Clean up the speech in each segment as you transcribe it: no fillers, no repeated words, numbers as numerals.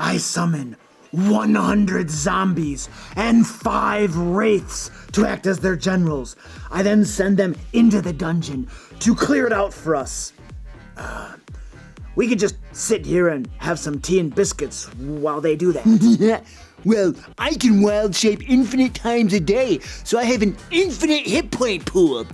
I summon 100 zombies and 5 wraiths to act as their generals. I then send them into the dungeon to clear it out for us. We could just sit here and have some tea and biscuits while they do that. Well, I can wild shape infinite times a day, so I have an infinite hit point pool.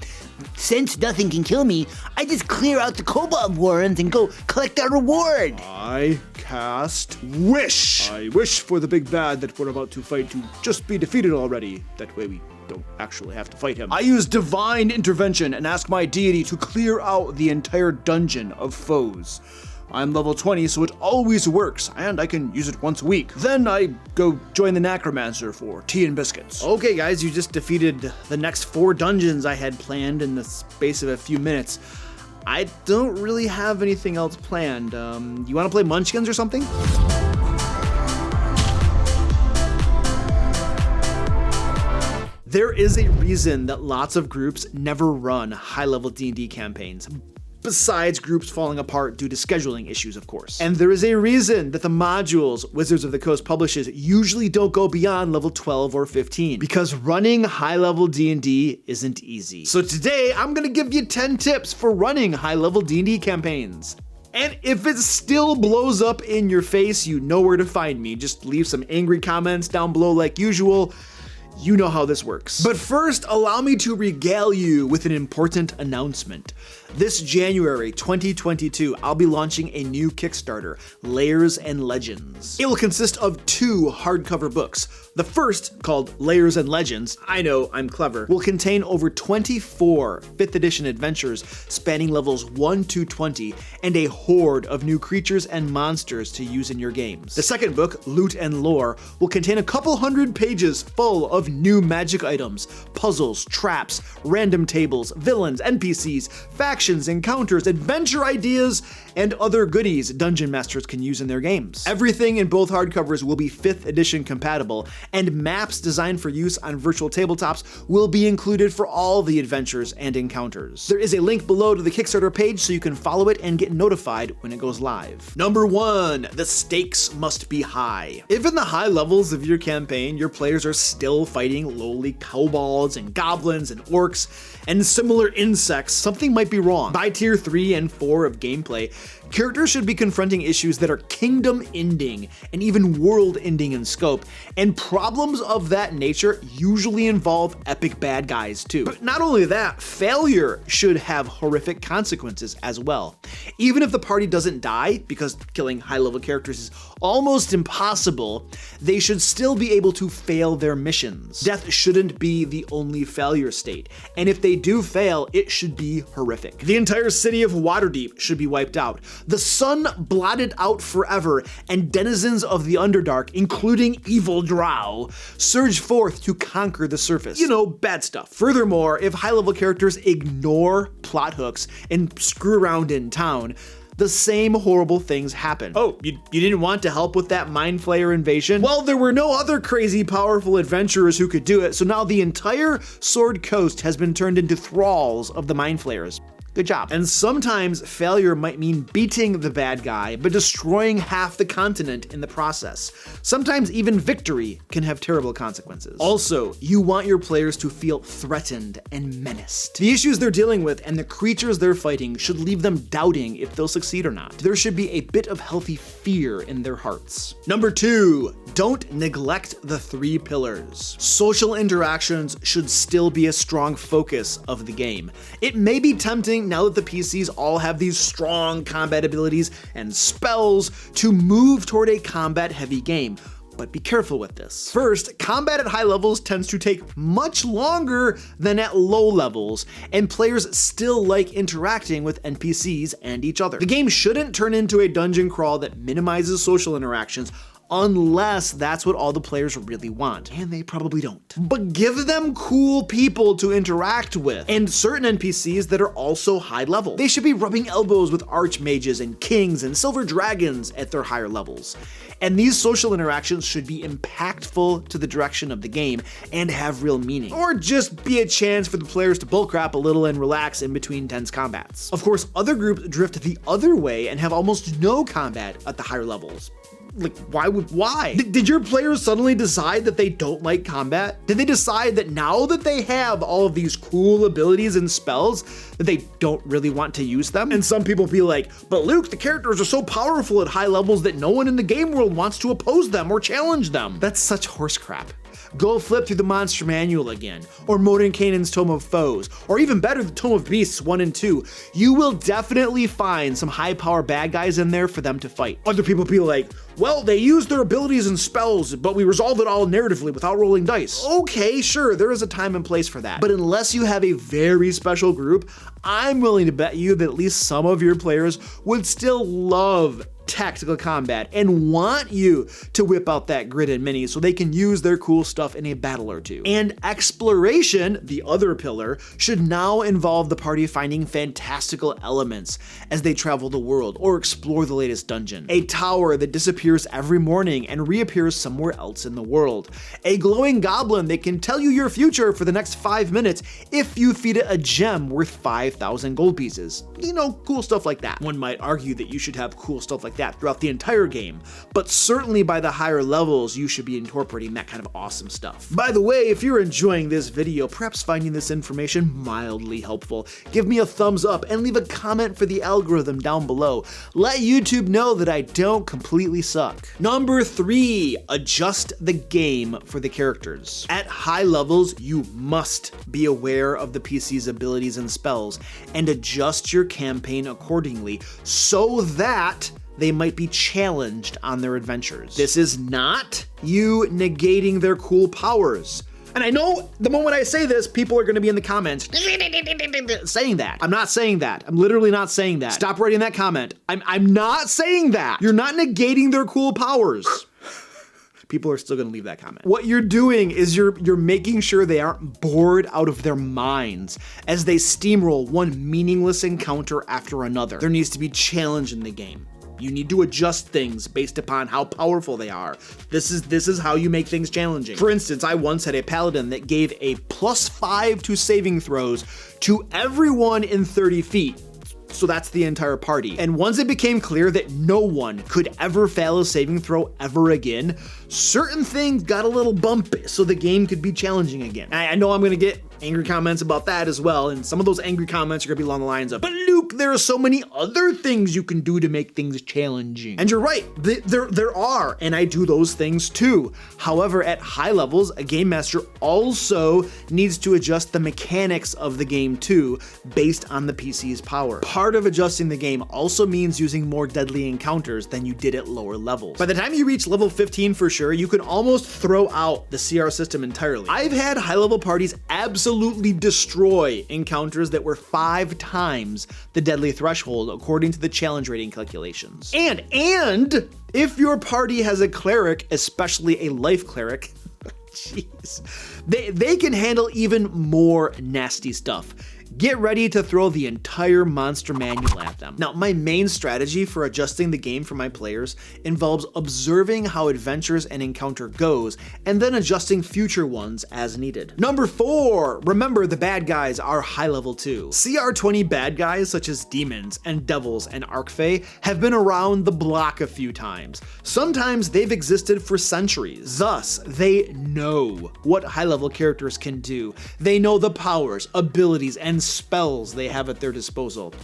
Since nothing can kill me, I just clear out the kobold warrens and go collect our reward. I cast Wish. I wish for the big bad that we're about to fight to just be defeated already. That way we don't actually have to fight him. I use Divine Intervention and ask my deity to clear out the entire dungeon of foes. I'm level 20, so it always works, and I can use it once a week. Then I go join the Necromancer for tea and biscuits. Okay guys, you just defeated the next 4 dungeons I had planned in the space of a few minutes. I don't really have anything else planned. You wanna play Munchkins or something? There is a reason that lots of groups never run high-level D&D campaigns. Besides groups falling apart due to scheduling issues, of course. And there is a reason that the modules Wizards of the Coast publishes usually don't go beyond level 12 or 15, because running high-level D&D isn't easy. So today, I'm gonna give you 10 tips for running high-level D&D campaigns. And if it still blows up in your face, you know where to find me. Just leave some angry comments down below like usual. You know how this works. But first, allow me to regale you with an important announcement. This January 2022, I'll be launching a new Kickstarter, Layers and Legends. It will consist of 2 hardcover books. The first, called Layers and Legends, I know, I'm clever, will contain over 24 5th edition adventures spanning levels 1 to 20 and a horde of new creatures and monsters to use in your games. The second book, Loot and Lore, will contain a couple hundred pages full of new magic items, puzzles, traps, random tables, villains, NPCs, factions, encounters, adventure ideas, and other goodies dungeon masters can use in their games. Everything in both hardcovers will be 5th edition compatible, and maps designed for use on virtual tabletops will be included for all the adventures and encounters. There is a link below to the Kickstarter page so you can follow it and get notified when it goes live. Number 1, the stakes must be high. If in the high levels of your campaign, your players are still fighting lowly kobolds and goblins and orcs and similar insects, something might be wrong. By tier 3 and 4 of gameplay, characters should be confronting issues that are kingdom-ending and even world-ending in scope, and problems of that nature usually involve epic bad guys too. But not only that, failure should have horrific consequences as well. Even if the party doesn't die, because killing high-level characters is almost impossible, they should still be able to fail their missions. Death shouldn't be the only failure state, and if they do fail, it should be horrific. The entire city of Waterdeep should be wiped out, the sun blotted out forever, and denizens of the Underdark, including evil drow, surge forth to conquer the surface. You know, bad stuff. Furthermore, if high-level characters ignore plot hooks and screw around in town, the same horrible things happen. Oh, you didn't want to help with that Mind Flayer invasion? Well, there were no other crazy powerful adventurers who could do it, so now the entire Sword Coast has been turned into thralls of the Mind Flayers. Good job. And sometimes failure might mean beating the bad guy, but destroying half the continent in the process. Sometimes even victory can have terrible consequences. Also, you want your players to feel threatened and menaced. The issues they're dealing with and the creatures they're fighting should leave them doubting if they'll succeed or not. There should be a bit of healthy fear in their hearts. Number 2, don't neglect the 3 pillars. Social interactions should still be a strong focus of the game. It may be tempting now that the PCs all have these strong combat abilities and spells to move toward a combat-heavy game, but be careful with this. First, combat at high levels tends to take much longer than at low levels, and players still like interacting with NPCs and each other. The game shouldn't turn into a dungeon crawl that minimizes social interactions unless that's what all the players really want, and they probably don't. But give them cool people to interact with, and certain NPCs that are also high level. They should be rubbing elbows with archmages and kings and silver dragons at their higher levels. And these social interactions should be impactful to the direction of the game and have real meaning, or just be a chance for the players to bullcrap a little and relax in between tense combats. Of course, other groups drift the other way and have almost no combat at the higher levels. Like, why? Did your players suddenly decide that they don't like combat? Did they decide that now that they have all of these cool abilities and spells, that they don't really want to use them? And some people be like, but Luke, the characters are so powerful at high levels that no one in the game world wants to oppose them or challenge them. That's such horse crap. Go flip through the Monster Manual again, or Mordenkainen's Tome of Foes, or even better, the Tome of Beasts 1 and 2. You will definitely find some high power bad guys in there for them to fight. Other people be like, well, they use their abilities and spells, but we resolve it all narratively without rolling dice. Okay, sure, there is a time and place for that. But unless you have a very special group, I'm willing to bet you that at least some of your players would still love tactical combat and want you to whip out that grid and mini so they can use their cool stuff in a battle or two. And exploration, the other pillar, should now involve the party finding fantastical elements as they travel the world or explore the latest dungeon. A tower that disappears every morning and reappears somewhere else in the world. A glowing goblin that can tell you your future for the next 5 minutes if you feed it a gem worth 5,000 gold pieces. You know, cool stuff like that. One might argue that you should have cool stuff like that throughout the entire game, but certainly by the higher levels, you should be incorporating that kind of awesome stuff. By the way, if you're enjoying this video, perhaps finding this information mildly helpful, give me a thumbs up and leave a comment for the algorithm down below. Let YouTube know that I don't completely suck. Number 3, adjust the game for the characters. At high levels, you must be aware of the PC's abilities and spells and adjust your campaign accordingly so that they might be challenged on their adventures. This is not you negating their cool powers. And I know the moment I say this, people are going to be in the comments saying that. I'm not saying that. I'm literally not saying that. Stop writing that comment. I'm not saying that. You're not negating their cool powers. People are still going to leave that comment. What you're doing is you're making sure they aren't bored out of their minds as they steamroll one meaningless encounter after another. There needs to be challenge in the game. You need to adjust things based upon how powerful they are. This is how you make things challenging. For instance, I once had a paladin that gave a +5 to saving throws to everyone in 30 feet. So that's the entire party. And once it became clear that no one could ever fail a saving throw ever again, certain things got a little bumpy so the game could be challenging again. I know I'm gonna get angry comments about that as well, and some of those angry comments are gonna be along the lines of, but Luke, there are so many other things you can do to make things challenging. And you're right, there are, and I do those things too. However, at high levels, a game master also needs to adjust the mechanics of the game too, based on the PC's power. Part of adjusting the game also means using more deadly encounters than you did at lower levels. By the time you reach level 15 for sure, you can almost throw out the CR system entirely. I've had high level parties absolutely destroy encounters that were 5 times the deadly threshold according to the challenge rating calculations. And if your party has a cleric, especially a life cleric, jeez, they can handle even more nasty stuff. Get ready to throw the entire monster manual at them. Now, my main strategy for adjusting the game for my players involves observing how adventures and encounter goes, and then adjusting future ones as needed. Number 4, remember the bad guys are high level too. CR20 bad guys such as demons and devils and archfey have been around the block a few times. Sometimes they've existed for centuries. Thus, they know what high level characters can do. They know the powers, abilities, and spells they have at their disposal,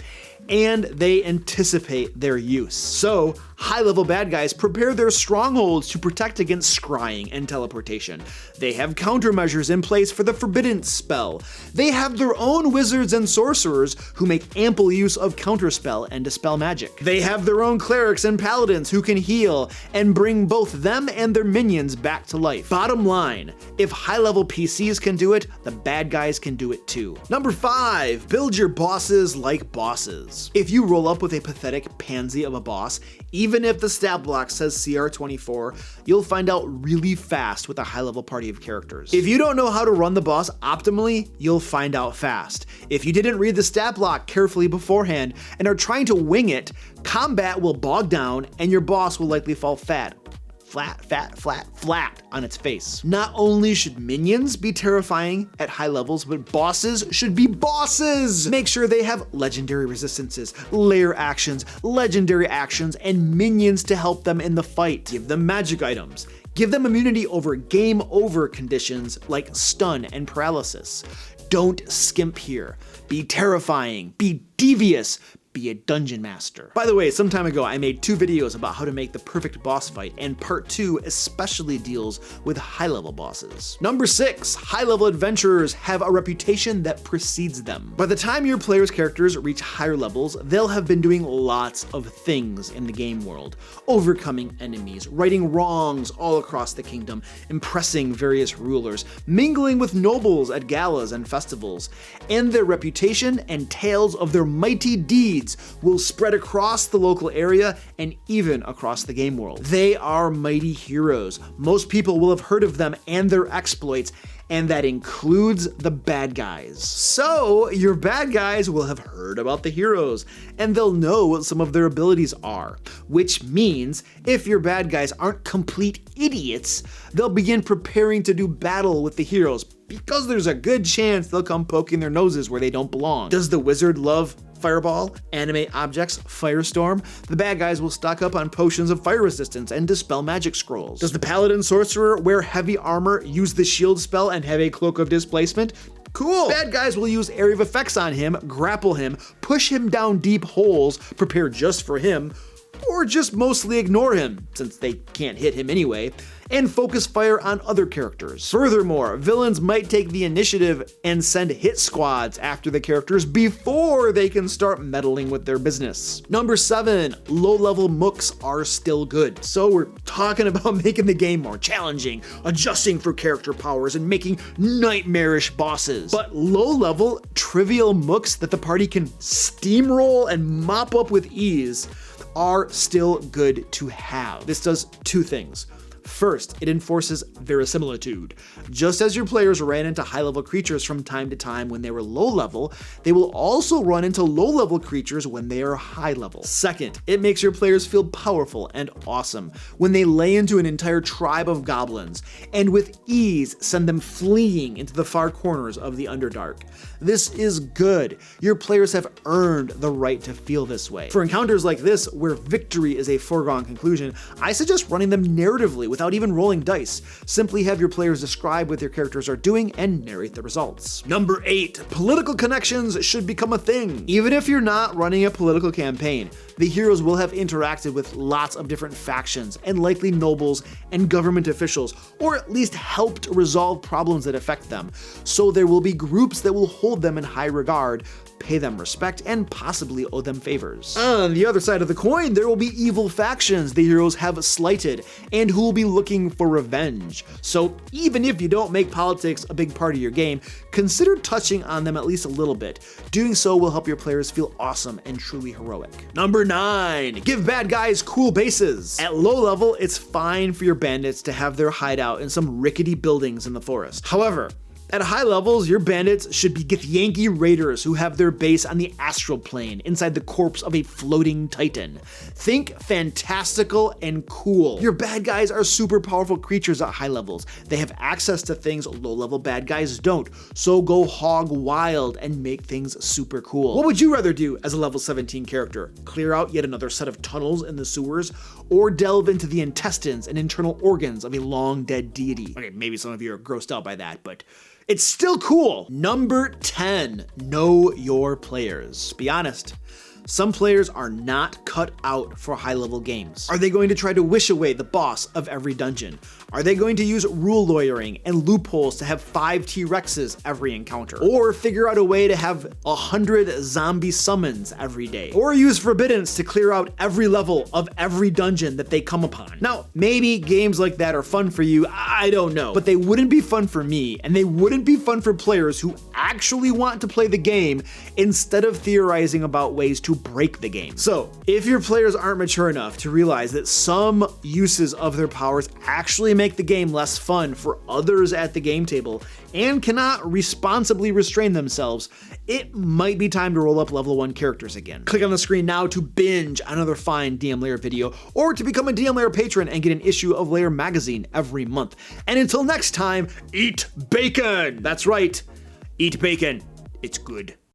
and they anticipate their use. So, high-level bad guys prepare their strongholds to protect against scrying and teleportation. They have countermeasures in place for the forbidden spell. They have their own wizards and sorcerers who make ample use of counterspell and dispel magic. They have their own clerics and paladins who can heal and bring both them and their minions back to life. Bottom line, if high-level PCs can do it, the bad guys can do it too. Number 5, build your bosses like bosses. If you roll up with a pathetic pansy of a boss, even if the stat block says CR24, you'll find out really fast with a high-level party of characters. If you don't know how to run the boss optimally, you'll find out fast. If you didn't read the stat block carefully beforehand and are trying to wing it, combat will bog down and your boss will likely fall fat. flat on its face. Not only should minions be terrifying at high levels, but bosses should be bosses! Make sure they have legendary resistances, lair actions, legendary actions, and minions to help them in the fight. Give them magic items. Give them immunity over game over conditions like stun and paralysis. Don't skimp here. Be terrifying. Be devious. Be a dungeon master. By the way, some time ago I made 2 videos about how to make the perfect boss fight, and part 2 especially deals with high-level bosses. Number 6, high-level adventurers have a reputation that precedes them. By the time your players' characters reach higher levels, they'll have been doing lots of things in the game world, overcoming enemies, righting wrongs all across the kingdom, impressing various rulers, mingling with nobles at galas and festivals, and their reputation and tales of their mighty deeds will spread across the local area and even across the game world. They are mighty heroes. Most people will have heard of them and their exploits, and that includes the bad guys. So your bad guys will have heard about the heroes, and they'll know what some of their abilities are, which means if your bad guys aren't complete idiots, they'll begin preparing to do battle with the heroes, because there's a good chance they'll come poking their noses where they don't belong. Does the wizard love fireball, animate objects, firestorm? The bad guys will stock up on potions of fire resistance and dispel magic scrolls. Does the paladin sorcerer wear heavy armor, use the shield spell, and have a cloak of displacement? Cool! Bad guys will use area of effects on him, grapple him, push him down deep holes prepared just for him, or just mostly ignore him, since they can't hit him anyway, and focus fire on other characters. Furthermore, villains might take the initiative and send hit squads after the characters before they can start meddling with their business. Number 7, low-level mooks are still good. So we're talking about making the game more challenging, adjusting for character powers, and making nightmarish bosses. But low-level, trivial mooks that the party can steamroll and mop up with ease are still good to have. This does 2 things. First, it enforces verisimilitude. Just as your players ran into high-level creatures from time to time when they were low-level, they will also run into low-level creatures when they are high-level. Second, it makes your players feel powerful and awesome when they lay into an entire tribe of goblins, and with ease send them fleeing into the far corners of the Underdark. This is good. Your players have earned the right to feel this way. For encounters like this, where victory is a foregone conclusion, I suggest running them narratively without even rolling dice. Simply have your players describe what their characters are doing and narrate the results. Number 8, political connections should become a thing. Even if you're not running a political campaign, the heroes will have interacted with lots of different factions and likely nobles and government officials, or at least helped resolve problems that affect them. So there will be groups that will hold them in high regard, pay them respect, and possibly owe them favors. On the other side of the coin, there will be evil factions the heroes have slighted, and who will be looking for revenge. So even if you don't make politics a big part of your game, consider touching on them at least a little bit. Doing so will help your players feel awesome and truly heroic. Number 9, give bad guys cool bases. At low level, it's fine for your bandits to have their hideout in some rickety buildings in the forest. However, at high levels, your bandits should be Githyanki raiders who have their base on the astral plane inside the corpse of a floating titan. Think fantastical and cool. Your bad guys are super powerful creatures at high levels. They have access to things low-level bad guys don't, so go hog wild and make things super cool. What would you rather do as a level 17 character? Clear out yet another set of tunnels in the sewers, or delve into the intestines and internal organs of a long-dead deity? Okay, maybe some of you are grossed out by that, but it's still cool. Number 10, know your players. Be honest. Some players are not cut out for high-level games. Are they going to try to wish away the boss of every dungeon? Are they going to use rule lawyering and loopholes to have 5 T-Rexes every encounter? Or figure out a way to have 100 zombie summons every day? Or use forbiddance to clear out every level of every dungeon that they come upon? Now, maybe games like that are fun for you, I don't know. But they wouldn't be fun for me, and they wouldn't be fun for players who actually want to play the game instead of theorizing about ways to break the game. So if your players aren't mature enough to realize that some uses of their powers actually make the game less fun for others at the game table and cannot responsibly restrain themselves, it might be time to roll up level 1 characters again. Click on the screen now to binge another fine DM Lair video, or to become a DM Lair patron and get an issue of Lair magazine every month. And until next time, eat bacon! That's right, eat bacon. It's good.